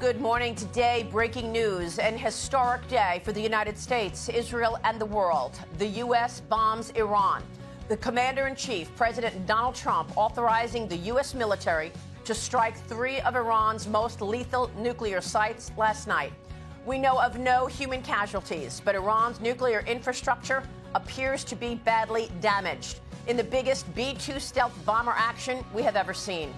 Good morning. Today, breaking news, an historic day for the United States, Israel, and the world. The U.S. bombs Iran. The commander-in-chief, President Donald Trump, authorizing the U.S. military to strike 3 of Iran's most lethal nuclear sites last night. We know of no human casualties, but Iran's nuclear infrastructure appears to be badly damaged in the biggest B-2 stealth bomber action we have ever seen,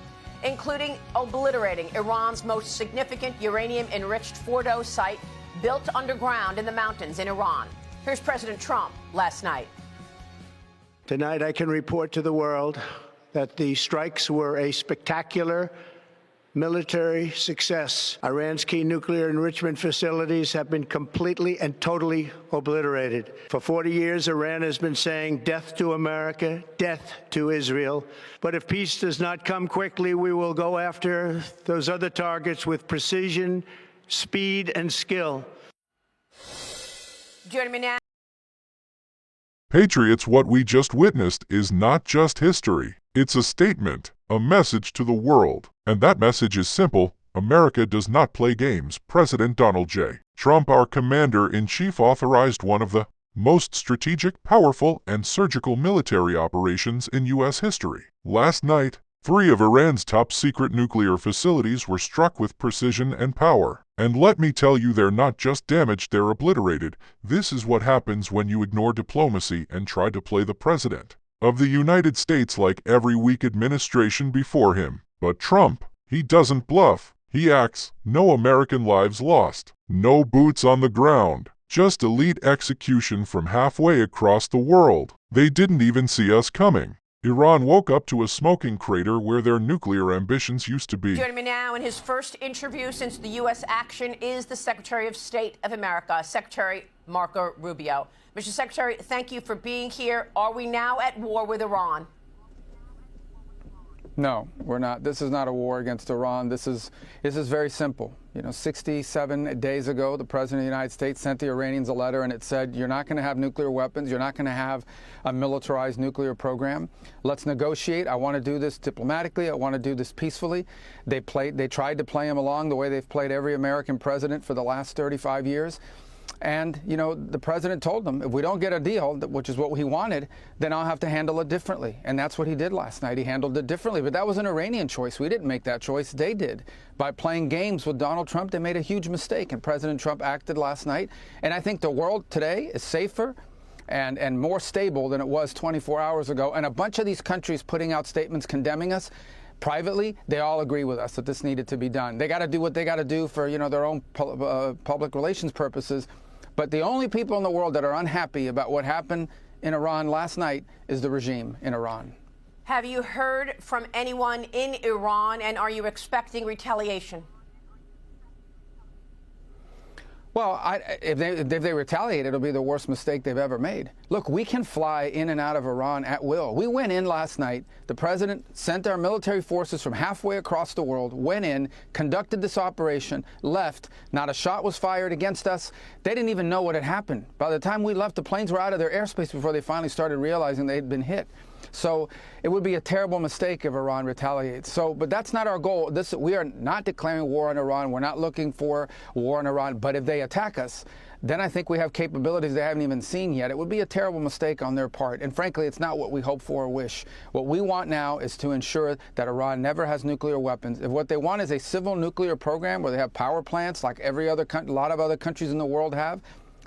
including obliterating Iran's most significant uranium-enriched Fordo site built underground in the mountains in Iran. Here's President Trump last night. Tonight, I can report to the world that the strikes were a spectacular military success. Iran's key nuclear enrichment facilities have been completely and totally obliterated. For 40 years, Iran has been saying death to America, death to Israel. But if peace does not come quickly, we will go after those other targets with precision, speed, and skill. Joining me now. Patriots, what we just witnessed is not just history. It's a statement, a message to the world. And that message is simple: America does not play games. President Donald J. Trump, our commander-in-chief, authorized one of the most strategic, powerful, and surgical military operations in U.S. history. Last night, 3 of Iran's top-secret nuclear facilities were struck with precision and power. And let me tell you, they're not just damaged, they're obliterated. This is what happens when you ignore diplomacy and try to play the president of the United States like every weak administration before him. But Trump, he doesn't bluff. He acts. No American lives lost. No boots on the ground. Just elite execution from halfway across the world. They didn't even see us coming. Iran woke up to a smoking crater where their nuclear ambitions used to be. Joining me now in his first interview since the U.S. action is the Secretary of State of America, Secretary Marco Rubio. Mr. Secretary, thank you for being here. Are we now at war with Iran? No, we're not. This is not a war against Iran. This is very simple. 67 days ago, the President of the United States sent the Iranians a letter, and it said, you're not going to have nuclear weapons. You're not going to have a militarized nuclear program. Let's negotiate. I want to do this diplomatically. I want to do this peacefully. They tried to play him along the way they've played every American president for the last 35 years. And, the president told them, if we don't get a deal, which is what he wanted, then I'll have to handle it differently. And that's what he did last night. He handled it differently. But that was an Iranian choice. We didn't make that choice. They did. By playing games with Donald Trump, they made a huge mistake. And President Trump acted last night. And I think the world today is safer and more stable than it was 24 hours ago. And a bunch of these countries putting out statements condemning us, privately, they all agree with us that this needed to be done. They got to do what they got to do for, their own public relations purposes. But the only people in the world that are unhappy about what happened in Iran last night is the regime in Iran. Have you heard from anyone in Iran, and are you expecting retaliation? Well, if they retaliate, it'll be the worst mistake they've ever made. Look, we can fly in and out of Iran at will. We went in last night. The president sent our military forces from halfway across the world, went in, conducted this operation, left. Not a shot was fired against us. They didn't even know what had happened. By the time we left, the planes were out of their airspace before they finally started realizing they'd been hit. So it would be a terrible mistake if Iran retaliates. But that's not our goal. We are not declaring war on Iran. We're not looking for war on Iran. But if they attack us, then I think we have capabilities they haven't even seen yet. It would be a terrible mistake on their part. And frankly, it's not what we hope for or wish. What we want now is to ensure that Iran never has nuclear weapons. If what they want is a civil nuclear program where they have power plants like a lot of other countries in the world have,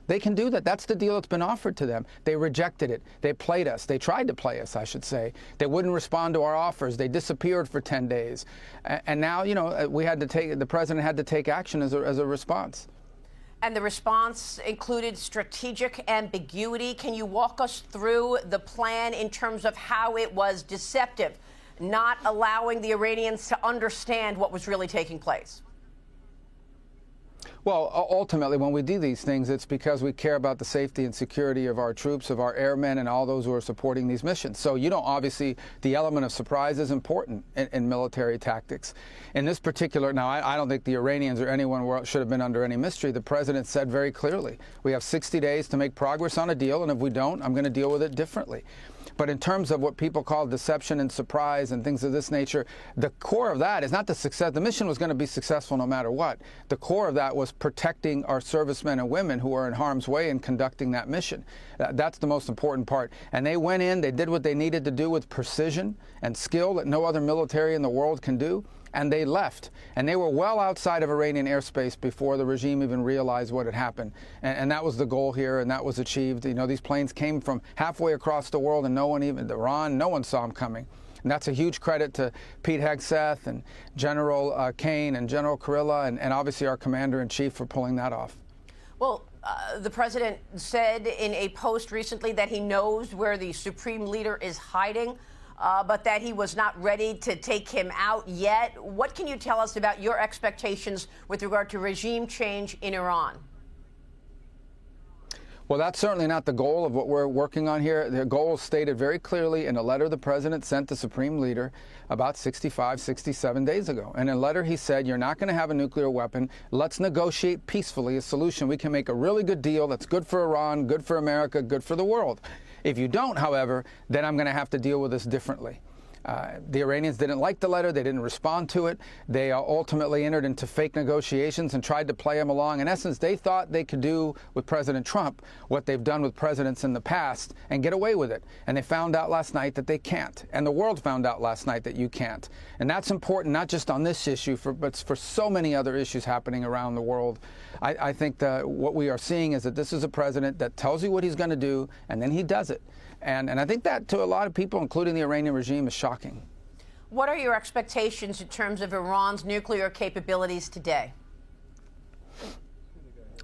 they can do that. That's the deal that's been offered to them. They rejected it. They played us. They tried to play us, I should say. They wouldn't respond to our offers. They disappeared for 10 days. And now, the president had to take action as a response. And the response included strategic ambiguity. Can you walk us through the plan in terms of how it was deceptive, not allowing the Iranians to understand what was really taking place? Well, ultimately, when we do these things, it's because we care about the safety and security of our troops, of our airmen, and all those who are supporting these missions. So, obviously, the element of surprise is important in military tactics. In this particular, now, I don't think the Iranians or anyone should have been under any mystery. The president said very clearly, we have 60 days to make progress on a deal, and if we don't, I'm going to deal with it differently. But in terms of what people call deception and surprise and things of this nature, the core of that is not the success. The mission was going to be successful no matter what. The core of that was protecting our servicemen and women who are in harm's way and conducting that mission. That's the most important part. And they went in, they did what they needed to do with precision and skill that no other military in the world can do. And they left. And they were well outside of Iranian airspace before the regime even realized what had happened. And that was the goal here, and that was achieved. You know, these planes came from halfway across the world, and no one, even Iran, no one saw them coming. And that's a huge credit to Pete Hegseth and General Kane and General Kurilla and obviously our commander-in-chief for pulling that off. Well, the president said in a post recently that he knows where the supreme leader is hiding. But that he was not ready to take him out yet. What can you tell us about your expectations with regard to regime change in Iran? Well, that's certainly not the goal of what we're working on here. The goal is stated very clearly in a letter the president sent the supreme leader about 65, 67 days ago. And in a letter he said, you're not going to have a nuclear weapon. Let's negotiate peacefully a solution. We can make a really good deal that's good for Iran, good for America, good for the world. If you don't, however, then I'm going to have to deal with this differently. The Iranians didn't like the letter. They didn't respond to it. They ultimately entered into fake negotiations and tried to play him along. In essence, they thought they could do with President Trump what they've done with presidents in the past and get away with it. And they found out last night that they can't. And the world found out last night that you can't. And that's important, not just on this issue, but for so many other issues happening around the world. I think that what we are seeing is that this is a president that tells you what he's going to do, and then he does it. And I think that to a lot of people, including the Iranian regime, is shocking. What are your expectations in terms of Iran's nuclear capabilities today?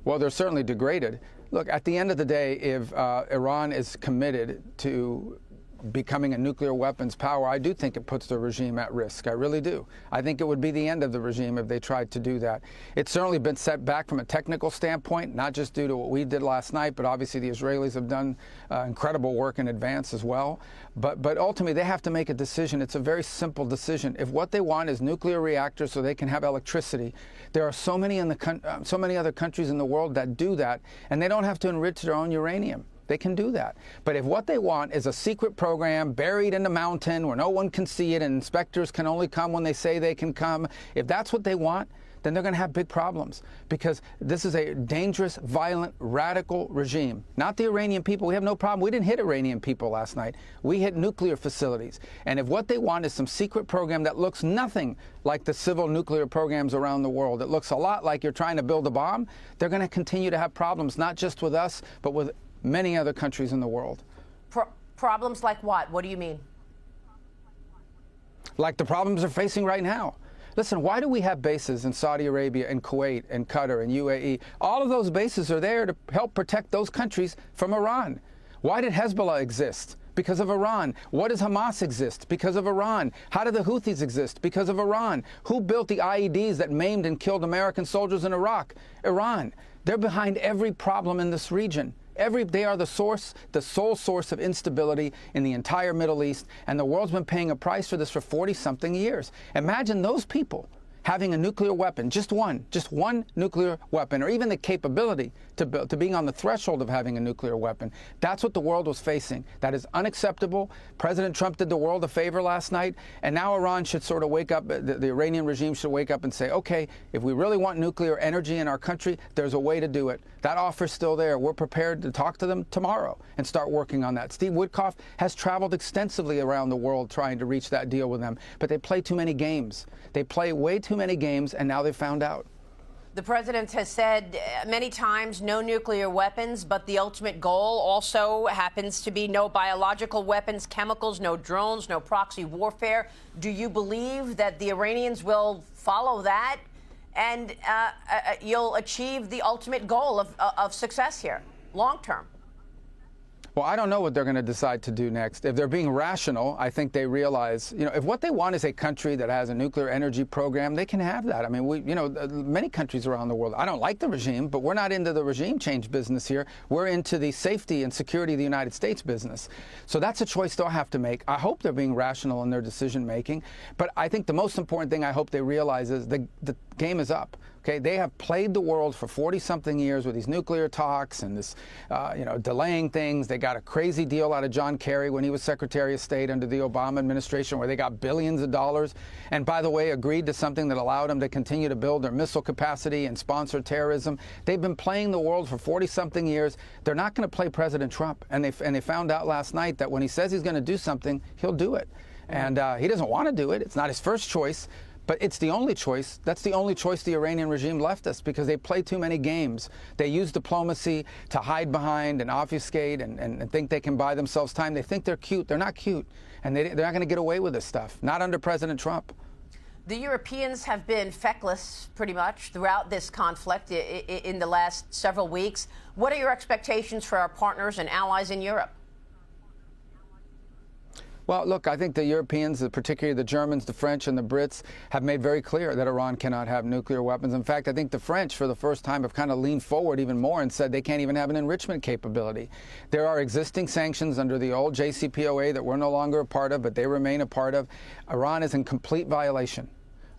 Well, they're certainly degraded. Look, at the end of the day, if Iran is committed to becoming a nuclear weapons power, I do think it puts the regime at risk. I really do. I think it would be the end of the regime if they tried to do that. It's certainly been set back from a technical standpoint, not just due to what we did last night, but obviously the Israelis have done incredible work in advance as well. But ultimately, they have to make a decision. It's a very simple decision. If what they want is nuclear reactors so they can have electricity, there are so many other countries in the world that do that, and they don't have to enrich their own uranium. They can do that. But if what they want is a secret program buried in the mountain where no one can see it and inspectors can only come when they say they can come, if that's what they want, then they're going to have big problems, because this is a dangerous, violent, radical regime. Not the Iranian people. We have no problem. We didn't hit Iranian people last night. We hit nuclear facilities. And if what they want is some secret program that looks nothing like the civil nuclear programs around the world, it looks a lot like you're trying to build a bomb, they're going to continue to have problems, not just with us, but with many other countries in the world. Problems like what? What do you mean? Like the problems they're facing right now. Listen, why do we have bases in Saudi Arabia and Kuwait and Qatar and UAE? All of those bases are there to help protect those countries from Iran. Why did Hezbollah exist? Because of Iran. What does Hamas exist? Because of Iran. How do the Houthis exist? Because of Iran. Who built the IEDs that maimed and killed American soldiers in Iraq? Iran. They're behind every problem in this region. They are the sole source of instability in the entire Middle East, and the world's been paying a price for this for 40-something years. Imagine those people having a nuclear weapon, just one nuclear weapon, or even the capability to being on the threshold of having a nuclear weapon. That's what the world was facing. That is unacceptable. President Trump did the world a favor last night, and now Iran should sort of wake up, the Iranian regime should wake up and say, okay, if we really want nuclear energy in our country, there's a way to do it. That offer's still there. We're prepared to talk to them tomorrow and start working on that. Steve Witkoff has traveled extensively around the world trying to reach that deal with them, but they play too many games. They play way too many games, and now they found out. The president has said many times no nuclear weapons, but the ultimate goal also happens to be no biological weapons, chemicals, no drones, no proxy warfare. Do you believe that the Iranians will follow that and you'll achieve the ultimate goal of success here, long term? Well, I don't know what they're going to decide to do next. If they're being rational, I think they realize, if what they want is a country that has a nuclear energy program, they can have that. I mean, many countries around the world, I don't like the regime, but we're not into the regime change business here. We're into the safety and security of the United States business. So that's a choice they'll have to make. I hope they're being rational in their decision making. But I think the most important thing I hope they realize is the game is up. Okay, they have played the world for 40-something years with these nuclear talks and this, delaying things. They got a crazy deal out of John Kerry when he was Secretary of State under the Obama administration, where they got billions of dollars. And by the way, agreed to something that allowed them to continue to build their missile capacity and sponsor terrorism. They've been playing the world for 40-something years. They're not going to play President Trump. And they found out last night that when he says he's going to do something, he'll do it. And he doesn't want to do it. It's not his first choice. But it's the only choice. That's the only choice the Iranian regime left us, because they play too many games. They use diplomacy to hide behind and obfuscate and think they can buy themselves time. They think they're cute. They're not cute. And they're not going to get away with this stuff. Not under President Trump. The Europeans have been feckless pretty much throughout this conflict in the last several weeks. What are your expectations for our partners and allies in Europe? Well, look, I think the Europeans, particularly the Germans, the French, and the Brits, have made very clear that Iran cannot have nuclear weapons. In fact, I think the French, for the first time, have kind of leaned forward even more and said they can't even have an enrichment capability. There are existing sanctions under the old JCPOA that we're no longer a part of, but they remain a part of. Iran is in complete violation.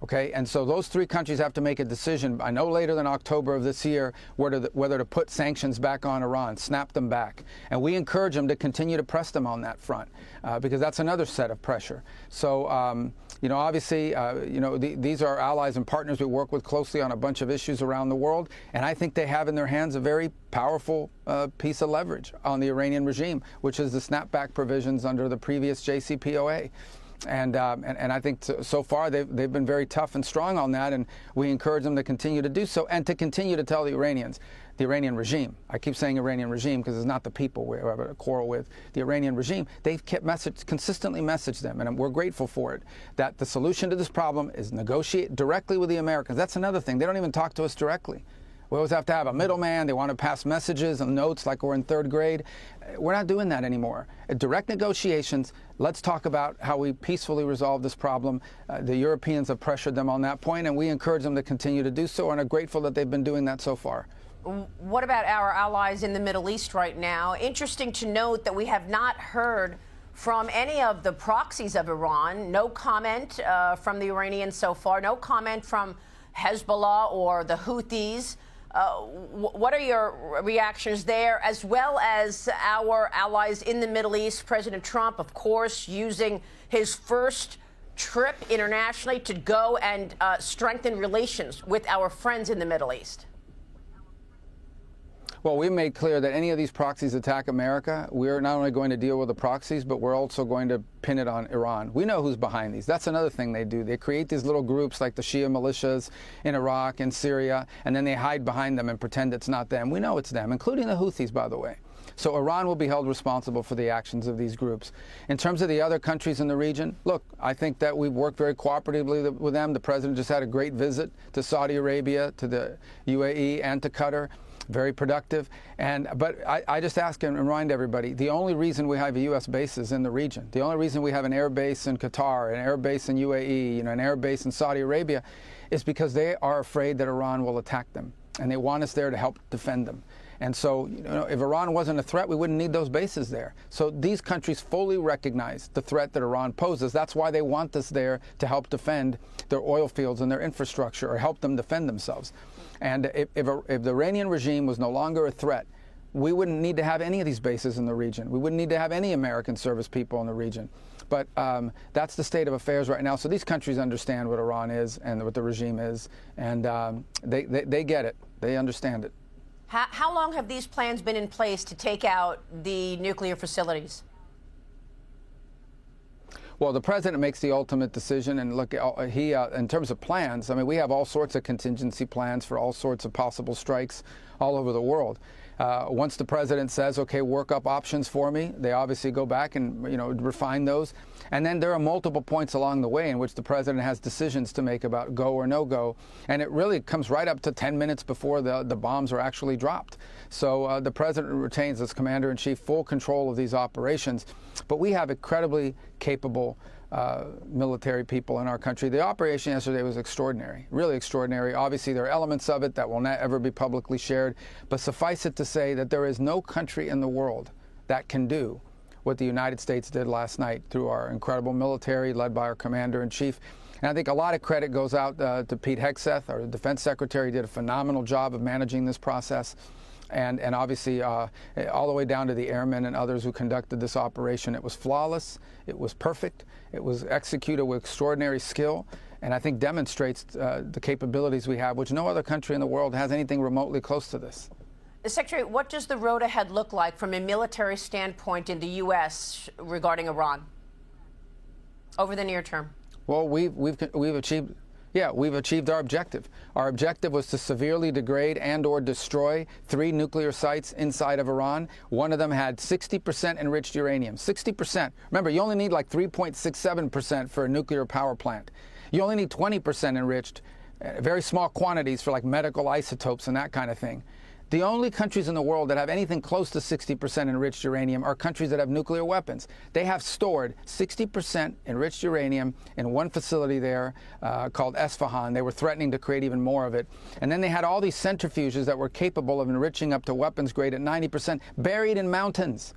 Okay, and so those three countries have to make a decision, I know later than October of this year, whether to put sanctions back on Iran, snap them back. And we encourage them to continue to press them on that front, because that's another set of pressure. So, obviously, these are allies and partners we work with closely on a bunch of issues around the world. And I think they have in their hands a very powerful piece of leverage on the Iranian regime, which is the snapback provisions under the previous JCPOA. And I think so far they've been very tough and strong on that, and we encourage them to continue to do so and to continue to tell the Iranians, the Iranian regime. I keep saying Iranian regime because it's not the people we have a quarrel with. The Iranian regime, they've consistently messaged them, and we're grateful for it, that the solution to this problem is negotiate directly with the Americans. That's another thing. They don't even talk to us directly. We always have to have a middleman. They want to pass messages and notes like we're in third grade. We're not doing that anymore. Direct negotiations. Let's talk about how we peacefully resolve this problem. The Europeans have pressured them on that point, and we encourage them to continue to do so and are grateful that they've been doing that so far. What about our allies in the Middle East right now? Interesting to note that we have not heard from any of the proxies of Iran. No comment from the Iranians so far. No comment from Hezbollah or the Houthis. What are your reactions there, as well as our allies in the Middle East? President Trump, of course, using his first trip internationally to go and strengthen relations with our friends in the Middle East. Well, we've made clear that any of these proxies attack America, we're not only going to deal with the proxies, but we're also going to pin it on Iran. We know who's behind these. That's another thing they do. They create these little groups like the Shia militias in Iraq and Syria, and then they hide behind them and pretend it's not them. We know it's them, including the Houthis, by the way. So Iran will be held responsible for the actions of these groups. In terms of the other countries in the region, look, I think that we've worked very cooperatively with them. The president just had a great visit to Saudi Arabia, to the UAE, and to Qatar. Very productive. But I just ask and remind everybody, the only reason we have U.S. bases in the region, the only reason we have an air base in Qatar, an air base in UAE, an air base in Saudi Arabia, is because they are afraid that Iran will attack them. And they want us there to help defend them. And so, if Iran wasn't a threat, we wouldn't need those bases there. So these countries fully recognize the threat that Iran poses. That's why they want us there to help defend their oil fields and their infrastructure, or help them defend themselves. And if the Iranian regime was no longer a threat, we wouldn't need to have any of these bases in the region. We wouldn't need to have any American service people in the region. But that's the state of affairs right now. So these countries understand what Iran is and what the regime is, and they get it. They understand it. How long have these plans been in place to take out the nuclear facilities? Well, the president makes the ultimate decision, and look, in terms of plans, I mean, we have all sorts of contingency plans for all sorts of possible strikes all over the world. Once the president says, okay, work up options for me, they obviously go back and, refine those. And then there are multiple points along the way in which the president has decisions to make about go or no go. And it really comes right up to 10 minutes before the bombs are actually dropped. So the president retains, as commander-in-chief, full control of these operations. But we have incredibly capable military people in our country. The operation yesterday was extraordinary, really extraordinary. Obviously, there are elements of it that will not ever be publicly shared, but suffice it to say that there is no country in the world that can do what the United States did last night through our incredible military led by our commander-in-chief. And I think a lot of credit goes out to Pete Hegseth, our defense secretary, did a phenomenal job of managing this process. And obviously all the way down to the airmen and others who conducted this operation. It was flawless, it was perfect, it was executed with extraordinary skill, and I think demonstrates the capabilities we have, which no other country in the world has anything remotely close to this. Secretary, what does the road ahead look like from a military standpoint in the U.S. regarding Iran over the near term? Well, we've achieved. Yeah, we've achieved our objective. Our objective was to severely degrade and/or destroy 3 nuclear sites inside of Iran. One of them had 60% enriched uranium. 60%. Remember, you only need like 3.67% for a nuclear power plant. You only need 20% enriched, very small quantities for like medical isotopes and that kind of thing. The only countries in the world that have anything close to 60% enriched uranium are countries that have nuclear weapons. They have stored 60% enriched uranium in one facility there called Esfahan. They were threatening to create even more of it. And then they had all these centrifuges that were capable of enriching up to weapons grade at 90% buried in mountains.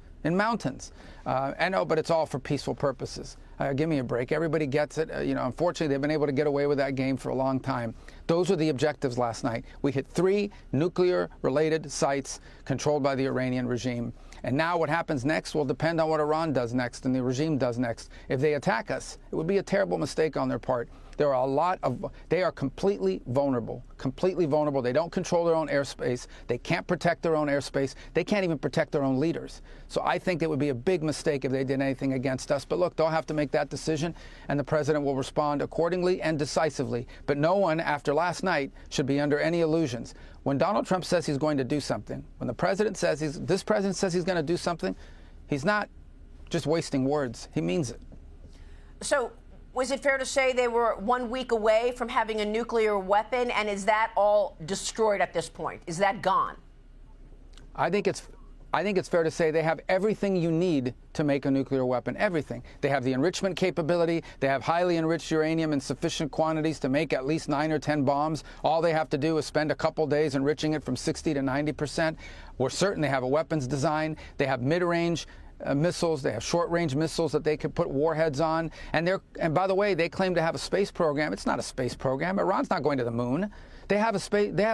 I know, but it's all for peaceful purposes. Give me a break. Everybody gets it. Unfortunately, they've been able to get away with that game for a long time. Those were the objectives last night. We hit 3 nuclear-related sites controlled by the Iranian regime. And now what happens next will depend on what Iran does next and the regime does next. If they attack us, it would be a terrible mistake on their part. There are they are completely vulnerable. They don't control their own airspace. They can't protect their own airspace. They can't even protect their own leaders. So I think it would be a big mistake if they did anything against us. But look, they'll have to make that decision, and the president will respond accordingly and decisively. But no one, after last night, should be under any illusions. When Donald Trump says he's going to do something, when the president says this president says he's going to do something, he's not just wasting words. He means it. So, was it fair to say they were 1 week away from having a nuclear weapon, and is that all destroyed at this point? Is that gone? I think it's fair to say they have everything you need to make a nuclear weapon, everything. They have the enrichment capability. They have highly enriched uranium in sufficient quantities to make at least 9 or 10 bombs. All they have to do is spend a couple days enriching it from 60 to 90%. We're certain they have a weapons design. They have mid-range missiles. They have short-range missiles that they could put warheads on. And by the way, they claim to have a space program. It's not a space program. Iran's not going to the moon. They have a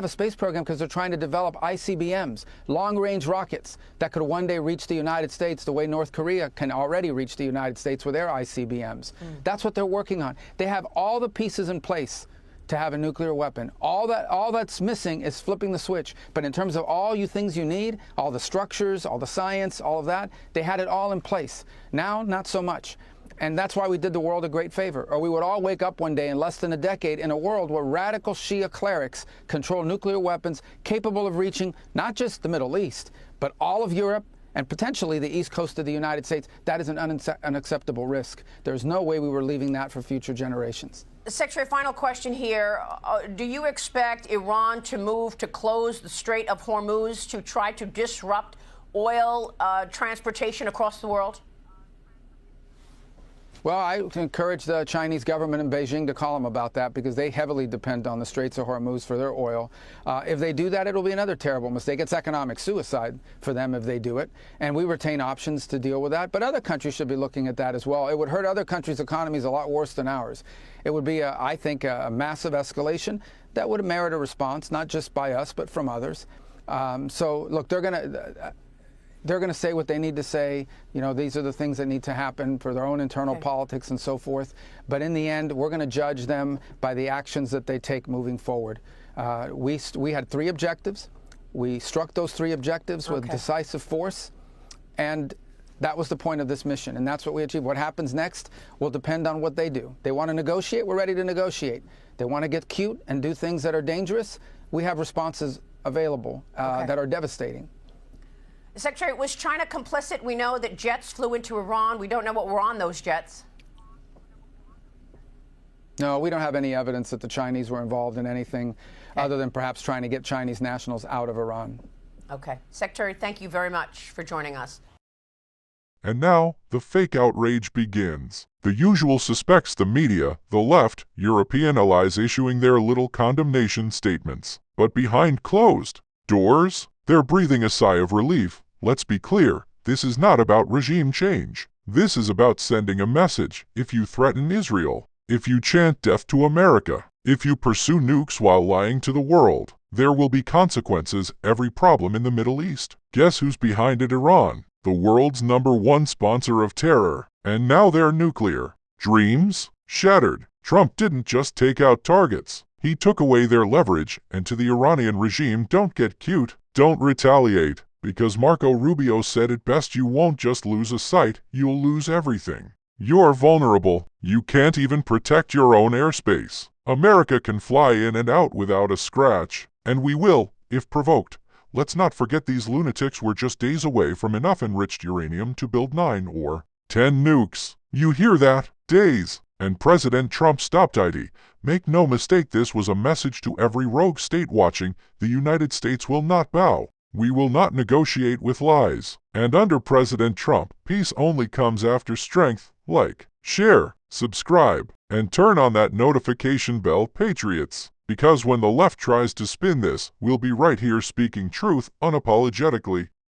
space program because they're trying to develop ICBMs, long-range rockets that could one day reach the United States the way North Korea can already reach the United States with their ICBMs. That's what they're working on. They have all the pieces in place to have a nuclear weapon. All that's missing is flipping the switch. But in terms of all you things you need, all the structures, all the science, all of that, they had it all in place. Now, not so much. And that's why we did the world a great favor. Or we would all wake up one day in less than a decade in a world where radical Shia clerics control nuclear weapons capable of reaching not just the Middle East, but all of Europe and potentially the east coast of the United States. That is an unacceptable risk. There's no way we were leaving that for future generations. Secretary, final question here. Do you expect Iran to move to close the Strait of Hormuz to try to disrupt oil transportation across the world? Well, I encourage the Chinese government in Beijing to call them about that because they heavily depend on the Straits of Hormuz for their oil. If they do that, it'll be another terrible mistake. It's economic suicide for them if they do it. And we retain options to deal with that. But other countries should be looking at that as well. It would hurt other countries' economies a lot worse than ours. It would be, I think, a massive escalation that would merit a response, not just by us, but from others. So, look, they're going to say what they need to say. These are the things that need to happen for their own internal politics and so forth. But in the end, we're going to judge them by the actions that they take moving forward. We had 3 objectives. We struck those 3 objectives with decisive force. And that was the point of this mission. And that's what we achieved. What happens next will depend on what they do. They want to negotiate. We're ready to negotiate. They want to get cute and do things that are dangerous. We have responses available that are devastating. Secretary, was China complicit? We know that jets flew into Iran. We don't know what were on those jets. No, we don't have any evidence that the Chinese were involved in anything other than perhaps trying to get Chinese nationals out of Iran. Okay. Secretary, thank you very much for joining us. And now, the fake outrage begins. The usual suspects, the media, the left, European allies issuing their little condemnation statements. But behind closed doors, they're breathing a sigh of relief. Let's be clear, this is not about regime change. This is about sending a message. If you threaten Israel, if you chant death to America, if you pursue nukes while lying to the world, there will be consequences. Every problem in the Middle East. Guess who's behind it? Iran, the world's #1 sponsor of terror. And now their nuclear dreams shattered. Trump didn't just take out targets. He took away their leverage, and to the Iranian regime, don't get cute, don't retaliate, because Marco Rubio said it best: you won't just lose a site, you'll lose everything. You're vulnerable. You can't even protect your own airspace. America can fly in and out without a scratch, and we will, if provoked. Let's not forget these lunatics were just days away from enough enriched uranium to build 9 or 10 nukes. You hear that? Days. And President Trump stopped it. Make no mistake, this was a message to every rogue state watching: the United States will not bow. We will not negotiate with lies. And under President Trump, peace only comes after strength. Like, share, subscribe, and turn on that notification bell, Patriots. Because when the left tries to spin this, we'll be right here speaking truth unapologetically.